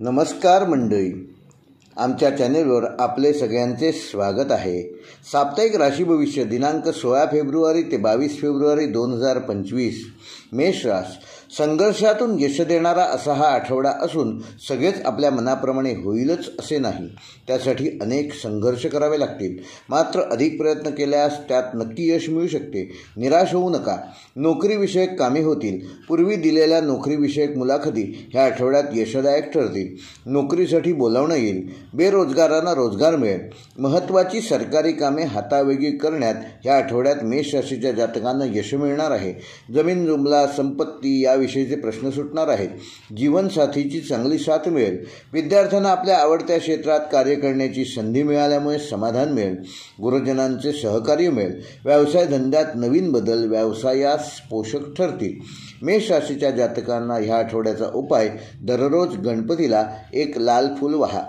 नमस्कार मंडळी, आमच्या चॅनेलवर आपले सगळ्यांचे स्वागत आहे. साप्ताहिक राशी भविष्य दिनांक 16 फेब्रुवारी ते 22 फेब्रुवारी 2025. मेष रास. संघर्षातून यश देणारा असा हा आठवडा असून सगळेच आपल्या मनाप्रमाणे होईलच असे नाही. त्यासाठी अनेक संघर्ष करावे लागतील. मात्र अधिक प्रयत्न केल्यास त्यात नक्की यश मिळू शकते. निराश होऊ नका. नोकरीविषयक कामे होतील. पूर्वी दिलेल्या नोकरीविषयक मुलाखती ह्या आठवड्यात यशदायक ठरतील. नोकरीसाठी बोलावणं येईल. बेरोजगारांना रोजगार मिळेल. महत्त्वाची सरकारी कामे हातावेगळी करण्यात ह्या आठवड्यात मेष राशीच्या जातकांना यश मिळणार आहे. जमीन जुमला, संपत्ती याविषयीचे प्रश्न सुटणार आहेत. जीवनसाथीची चांगली साथ मिळेल. विद्यार्थ्यांना आपल्या आवडत्या क्षेत्रात कार्य करण्याची संधी मिळाल्यामुळे समाधान मिळेल. गुरुजनांचे सहकार्य मिळेल. व्यवसाय धंद्यात नवीन बदल व्यवसायास पोषक ठरतील. मेष राशीच्या जातकांना ह्या आठवड्याचा उपाय, दररोज गणपतीला एक लाल फूल वाहा.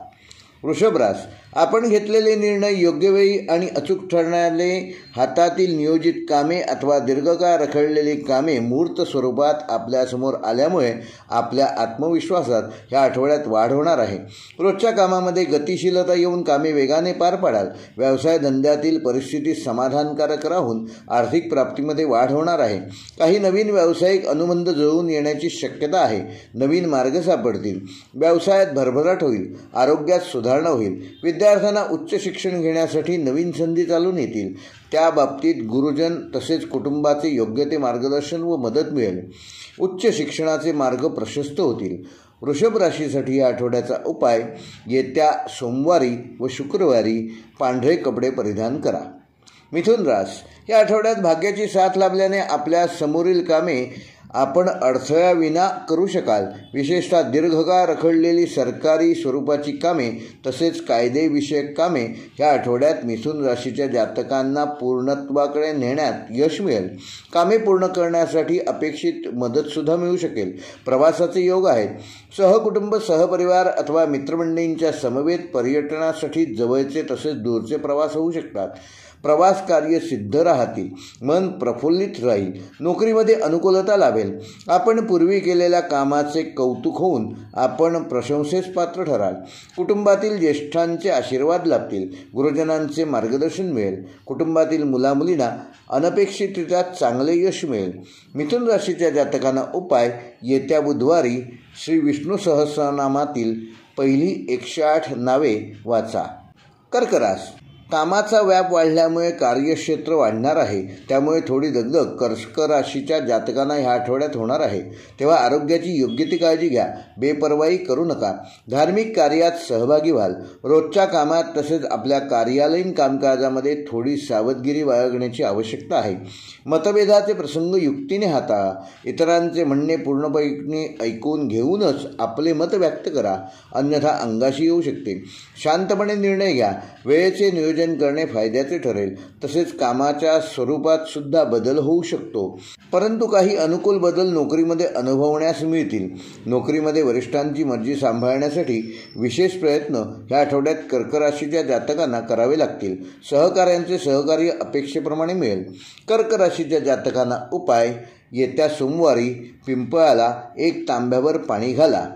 वृषभ रास. आपण घेतलेले निर्णय योग्य वेळी आणि अचूक ठरणारे. हातातील नियोजित कामे अथवा दीर्घकाळ रखडलेली कामे मूर्त स्वरूपात आपल्यासमोर आल्यामुळे आपल्या आत्मविश्वासात ह्या आठवड्यात वाढ होणार आहे. रोजच्या कामामध्ये गतिशीलता येऊन कामे वेगाने पार पाडाल. व्यवसाय धंद्यातील परिस्थिती समाधानकारक राहून आर्थिक प्राप्तीमध्ये वाढ होणार आहे. काही नवीन व्यावसायिक अनुबंध जुळून येण्याची शक्यता आहे. नवीन मार्ग सापडतील. व्यवसायात भरभराट होईल. आरोग्यात सुधारणा होईल. विद्यार्थ्यांना उच्च शिक्षण घेण्यासाठी नवीन संधी चालून येतील. त्या बाबतीत गुरुजन तसेच कुटुंबाचे योग्य ते मार्गदर्शन व मदत मिळेल. उच्च शिक्षणाचे मार्ग प्रशस्त होतील. वृषभ राशीसाठी या आठवड्याचा उपाय, येत्या सोमवारी व शुक्रवारी पांढरे कपडे परिधान करा. मिथुन रास. या आठवड्यात भाग्याची साथ लाभल्याने आपल्या समोरील कामे आपण अडथळ्याविना करू शकाल. विशेषतः दीर्घकाळ रखडलेली सरकारी स्वरूपाची कामे तसेच कायदेविषयक कामे ह्या आठवड्यात मिथुन राशीच्या जातकांना पूर्णत्वाकडे नेण्यात यश मिळेल. कामे पूर्ण करण्यासाठी अपेक्षित मदतसुद्धा मिळू शकेल. प्रवासाचे योग आहेत. सहकुटुंब, सहपरिवार अथवा मित्रमंडळींच्या समवेत पर्यटनासाठी जवळचे तसेच दूरचे प्रवास होऊ शकतात. प्रवास कार्य सिद्ध राहतील. मन प्रफुल्लित राहील. नोकरीमध्ये अनुकूलता लाभेल. आपण पूर्वी केलेल्या कामाचे कौतुक होऊन आपण प्रशंसेस पात्र ठराल. कुटुंबातील ज्येष्ठांचे आशीर्वाद लाभतील. गुरुजनांचे मार्गदर्शन मिळेल. कुटुंबातील मुलामुलींना अनपेक्षितरित्या चांगले यश मिळेल. मिथुन राशीच्या जातकांना उपाय, येत्या बुधवारी श्री विष्णू सहस्रनामातील पहिली 108 नावे वाचा. कर्क रास. कामाचा व्याप वाढल्यामुळे कार्यक्षेत्र वाढणार आहे. त्यामुळे थोडी दगदग कर्क राशीच्या जातकांना ह्या आठवड्यात होणार आहे. तेव्हा आरोग्याची योग्य ती काळजी घ्या. बेपर्वाई करू नका. धार्मिक कार्यात सहभागी व्हाल. रोजच्या कामात तसेच आपल्या कार्यालयीन कामकाजामध्ये थोडी सावधगिरी बाळगण्याची आवश्यकता आहे. मतभेदाचे प्रसंग युक्तीने हाताळा. इतरांचे म्हणणे पूर्णपणे ऐकून घेऊनच आपले मत व्यक्त करा, अन्यथा अंगाशी येऊ शकते. शांतपणे निर्णय घ्या. वेळेचे नियोजन करणे फायद्याचे ठरेल. तसेच कामाच्या स्वरूपात सुद्धा बदल होऊ शकतो. परंतु काही अनुकूल बदल नोकरीमध्ये अनुभवण्यास मिळतील. नोकरीमध्ये वरिष्ठांची मर्जी सांभाळण्यासाठी विशेष प्रयत्न ह्या आठवड्यात कर्क राशीच्या जातकांना करावे लागतील. सहकाऱ्यांचे सहकार्य अपेक्षेप्रमाणे मिळेल. कर्क राशीच्या जातकांना उपाय, येत्या सोमवारी पिंपळाला एक तांब्यावर पाणी घाला.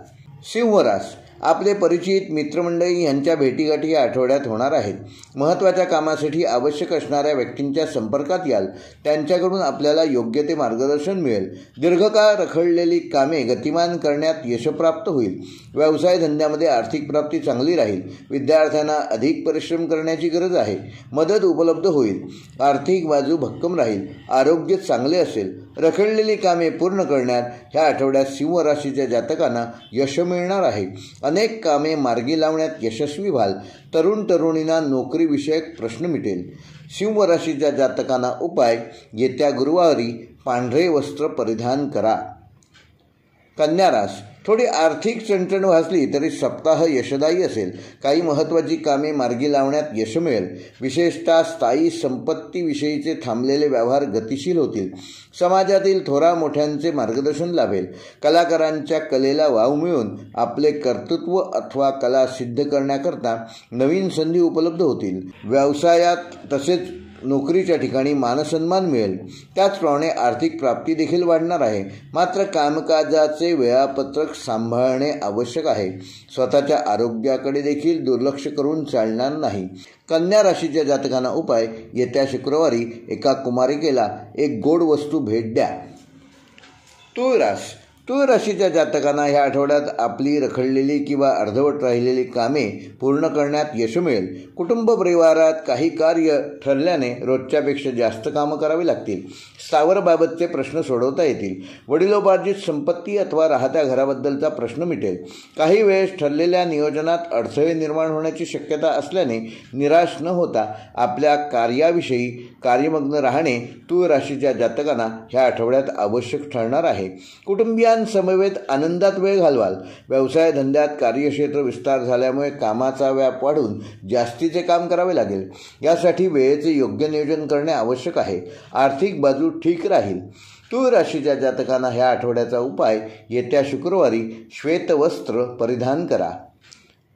सिंह रास. आपले परिचित, मित्रमंडळी यांच्या भेटीगाठी या आठवड्यात होणार आहेत. महत्त्वाच्या कामासाठी आवश्यक असणाऱ्या व्यक्तींच्या संपर्कात याल. त्यांच्याकडून आपल्याला योग्य ते मार्गदर्शन मिळेल. दीर्घकाळ रखडलेली कामे गतिमान करण्यात यशप्राप्त होईल. व्यवसाय धंद्यामध्ये आर्थिक प्राप्ती चांगली राहील. विद्यार्थ्यांना अधिक परिश्रम करण्याची गरज आहे. मदत उपलब्ध होईल. आर्थिक बाजू भक्कम राहील. आरोग्य चांगले असेल. रखडलेली कामे पूर्ण करण्यात ह्या आठवड्यात सिंह राशीच्या जातकांना यश मिळणार आहे. अनेक कामे मार्गी लावण्यात यशस्वी व्हाल. तरुण तरुणींना नोकरीविषयक प्रश्न मिटेल. सिंह राशीच्या जातकांना उपाय, येत्या गुरुवारी पांढरे वस्त्र परिधान करा. कन्या रास. थोडी आर्थिक चणचण भासली तरी सप्ताह यशदायी असेल. काही महत्त्वाची कामे मार्गी लावण्यात यश मिळेल. विशेषतः स्थायी संपत्तीविषयीचे थांबलेले व्यवहार गतिशील होतील. समाजातील थोरा मोठ्यांचे मार्गदर्शन लाभेल. कलाकारांच्या कलेला वाव मिळून आपले कर्तृत्व अथवा कला सिद्ध करण्याकरता नवीन संधी उपलब्ध होतील. व्यवसायात तसेच नोकरीच्या ठिकाणी मानसन्मान मिळेल. त्याचप्रमाणे आर्थिक प्राप्ती देखील वाढणार आहे. मात्र कामकाजाचे वेळापत्रक सांभाळणे आवश्यक आहे. स्वतःच्या आरोग्याकडे देखील दुर्लक्ष करून चालणार नाही. कन्या राशीच्या जातकांना उपाय: येत्या शुक्रवारी एका कुमारिकेला एक गोड वस्तू भेट द्या. तुळ राशीच्या जातकांना ह्या आठवड्यात आपली रखडलेली किंवा अर्धवट राहिलेली कामे पूर्ण करण्यात यश मिळेल. कुटुंब परिवारात काही कार्य ठरल्याने रोजच्यापेक्षा जास्त कामं करावी लागतील. स्थावरबाबतचे प्रश्न सोडवता येतील. वडिलोपार्जित संपत्ती अथवा राहत्या घराबद्दलचा प्रश्न मिटेल. काही वेळेस ठरलेल्या नियोजनात अडथळे निर्माण होण्याची शक्यता असल्याने निराश न होता आपल्या कार्याविषयी कार्यमग्न राहणे तुळ राशीच्या जातकांना ह्या आठवड्यात आवश्यक ठरणार आहे. कुटुंबियांसमवेत आनंदात वेळ घालवाल. व्यवसाय धंद्यात कार्यक्षेत्र विस्तार झाल्यामुळे कामाचा व्याप वाढून जास्तीचे काम करावे लागेल. यासाठी वेळेचे योग्य नियोजन करणे आवश्यक आहे. आर्थिक बाजू ठीक राहील. तुळ राशीच्या जातकांना ह्या आठवड्याचा उपाय: येत्या शुक्रवारी श्वेत वस्त्र परिधान करा.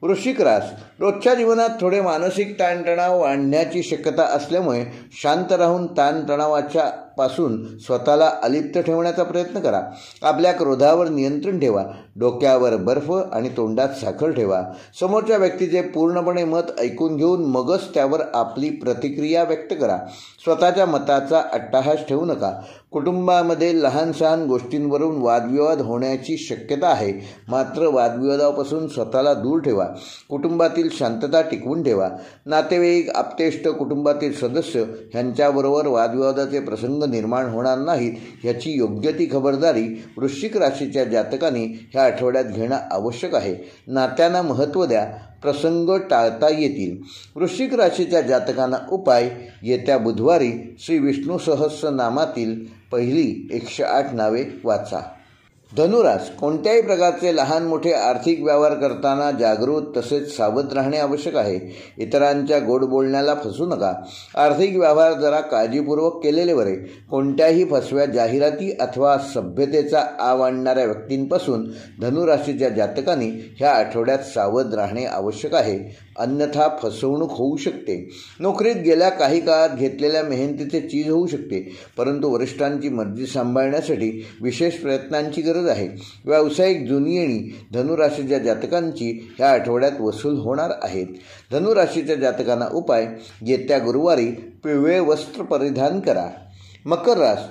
वृश्चिक रास: रोजच्या जीवनात थोडे मानसिक ताणतणाव वाढण्याची शक्यता असल्यामुळे शांत राहून ताणतणावाच्या पासून स्वतःला अलिप्त ठेवण्याचा प्रयत्न करा. आपल्या क्रोधावर नियंत्रण ठेवा. डोक्यावर बर्फ आणि तोंडात साखर ठेवा. समोरच्या व्यक्तीचे पूर्णपणे मत ऐकून घेऊन मगच त्यावर आपली प्रतिक्रिया व्यक्त करा. स्वतःच्या मताचा अट्टाहास ठेवू नका. कुटुंबामध्ये लहान सहान गोष्टींवरून वादविवाद होण्याची शक्यता आहे. मात्र वादविवादापासून स्वतःला दूर ठेवा. कुटुंबातील शांतता टिकवून ठेवा. नातेवाईक, आप्तेष्ट, कुटुंबातील सदस्य यांच्याबरोबर वादविवादाचे प्रसंग निर्माण होणार नाहीत याची योग्य ती खबरदारी वृश्चिक राशीच्या जातकांनी ह्या आठवड्यात घेणं आवश्यक आहे. नात्यांना महत्त्व द्या. प्रसंग टाळता येतील. वृश्चिक राशीच्या जातकांना उपाय: येत्या बुधवारी श्री विष्णू सहस्रनामातील पहिली 108 नावे वाचा. धनुरास: कोणत्याही प्रकारचे लहान मोठे आर्थिक व्यवहार करताना जागृत तसेच सावध राहणे आवश्यक आहे. इतरांच्या गोड बोलण्याला फसू नका. आर्थिक व्यवहार जरा काळजीपूर्वक केलेले बरे. कोणत्याही फसव्या जाहिराती अथवा सभ्यतेचा आव आणणाऱ्या व्यक्तींपासून धनुराशीच्या जातकांनी ह्या आठवड्यात सावध राहणे आवश्यक आहे. अन्यथा फसवणूक होऊ शकते. नोकरीत गेल्या काही काळात घेतलेल्या मेहनतीचे चीज होऊ शकते. परंतु वरिष्ठांची मर्जी सांभाळण्यासाठी विशेष प्रयत्नांची गरज आहे. व्यावसायिक जुनियेणी धनुराशीच्या जातकांची ह्या आठवड्यात वसूल होणार आहेत. धनुराशीच्या जातकांना उपाय: येत्या गुरुवारी पिवळे वस्त्र परिधान करा. मकर रास: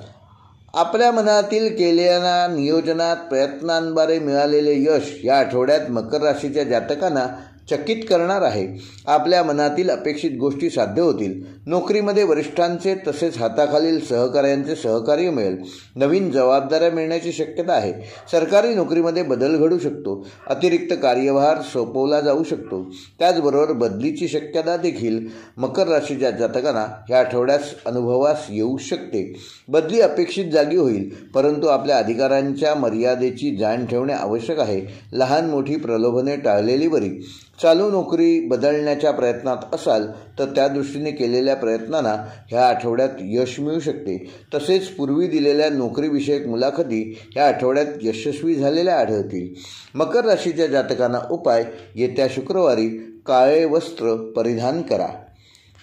आपल्या मनातील केलेल्या नियोजनात प्रयत्नांद्वारे मिळालेले यश या आठवड्यात मकर राशीच्या जातकांना चकित करणार आहे. आपल्या मनातील अपेक्षित गोष्टी साध्य होतील. नोकरीमध्ये वरिष्ठांचे तसेच हाताखालील सहकाऱ्यांचे सहकार्य मिळेल. नवीन जबाबदाऱ्या मिळण्याची शक्यता आहे. सरकारी नोकरीमध्ये बदल घडू शकतो. अतिरिक्त कार्यभार सोपवला जाऊ शकतो. त्याचबरोबर बदलीची शक्यता देखील मकर राशीच्या जातकांना ह्या आठवड्यात अनुभवास येऊ शकते. बदली अपेक्षित जागी होईल, परंतु आपल्या अधिकारांच्या मर्यादेची जाण ठेवणे आवश्यक आहे. लहान मोठी प्रलोभने टाळलेली बरी. चालू नोकरी बदलण्याच्या प्रयत्नात असाल तर त्या दृष्टीने केलेल्या प्रयत्नांना ह्या आठवड्यात यश मिळू शकते. तसेच पूर्वी दिलेल्या नोकरीविषयक मुलाखती ह्या आठवड्यात यशस्वी झालेल्या आढळतील. मकर राशीच्या जातकांना उपाय: येत्या शुक्रवारी काळे वस्त्र परिधान करा.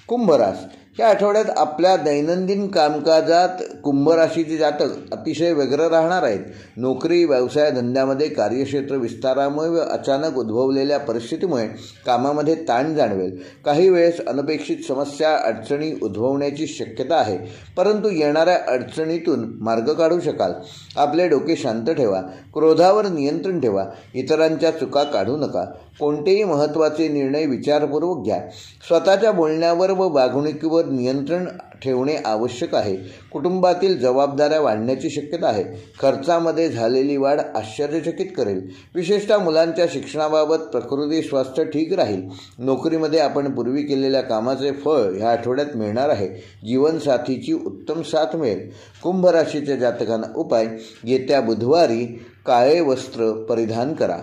कुंभ रास: या आठवड्यात आपल्या दैनंदिन कामकाजात कुंभ राशीचे जातक अतिशय व्यग्र राहणार आहेत. नोकरी, व्यवसाय धंद्यामध्ये कार्यक्षेत्र विस्तारामुळे व अचानक उद्भवलेल्या परिस्थितीमुळे कामामध्ये ताण जाणवेल. काही वेळेस अनपेक्षित समस्या, अडचणी उद्भवण्याची शक्यता आहे. परंतु येणाऱ्या अडचणीतून मार्ग काढू शकाल. आपले डोके शांत ठेवा. क्रोधावर नियंत्रण ठेवा. इतरांच्या चुका काढू नका. कोणतेही महत्त्वाचे निर्णय विचारपूर्वक घ्या. स्वतःच्या बोलण्यावर व वागणुकीवर नियंत्रण ठेवणे आवश्यक आहे. कुटुंबातील जबाबदाऱ्या वाढण्याची शक्यता आहे. खर्चामध्ये झालेली वाढ आश्चर्यचकित करेल. विशेषतः मुलांच्या शिक्षणाबाबत प्रकृती स्वास्थ्य ठीक राहील. नोकरीमध्ये आपण पूर्वी केलेल्या कामाचे फळ ह्या आठवड्यात मिळणार आहे. जीवनसाथीची उत्तम साथ मिळेल. कुंभ राशीच्या जातकांना उपाय: येत्या बुधवारी काळे वस्त्र परिधान करा.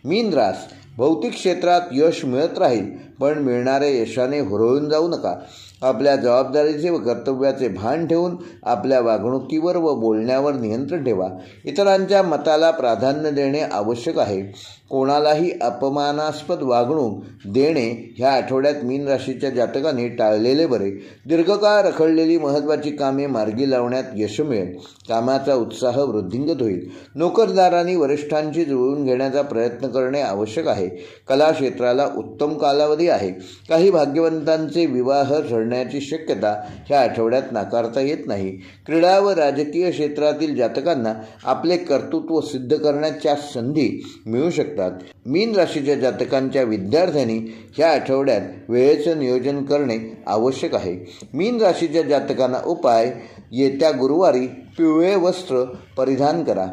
मीन रास: भौतिक क्षेत्रात यश मिळत राहील. पण मिळणाऱ्या यशाने हुरळून जाऊ नका. आपल्या जबाबदारीचे व कर्तव्याचे भान ठेवून आपल्या वागणुकीवर व बोलण्यावर नियंत्रण ठेवा. इतरांच्या मताला प्राधान्य देणे आवश्यक आहे. कोणालाही अपमानास्पद वागणूक देणे ह्या आठवड्यात मीन राशीच्या जातकांनी टाळलेले बरे. दीर्घकाळ रखडलेली महत्त्वाची कामे मार्गी लावण्यात यश मिळेल. कामाचा उत्साह वृद्धिंगत होईल. नोकरदारांनी वरिष्ठांची जुळवून घेण्याचा प्रयत्न करणे आवश्यक आहे. कला क्षेत्राला उत्तम कालावधी आहे. काही भाग्यवंतांचे विवाह ठरण्याची शक्यता ह्या आठवड्यात नाकारता येत नाही. क्रीडा व राजकीय क्षेत्रातील जातकांना आपले कर्तृत्व सिद्ध करण्याच्या संधी मिळू शकतात. मीन राशीच्या जातकांच्या विद्यार्थ्यांनी ह्या आठवड्यात वेळेचं नियोजन करणे आवश्यक आहे. मीन राशीच्या जातकांना उपाय: येत्या गुरुवारी पिवळे वस्त्र परिधान करा.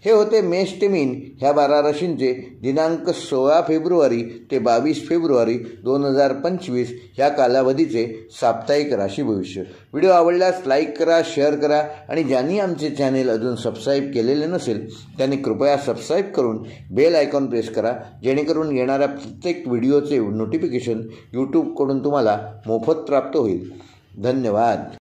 हे होते मेष ते मीन ह्या 12 राशींचे दिनांक 16 फेब्रुवारी ते 22 फेब्रुवारी 2025 ह्या कालावधीचे साप्ताहिक राशी भविष्य. व्हिडिओ आवडल्यास लाईक करा, शेअर करा आणि ज्यांनी आमचे चॅनेल अजून सबस्क्राईब केलेले नसेल त्यांनी कृपया सबस्क्राईब करून बेल आयकॉन प्रेस करा, जेणेकरून येणाऱ्या प्रत्येक व्हिडिओचे नोटिफिकेशन यूट्यूबकडून तुम्हाला मोफत प्राप्त होईल. धन्यवाद.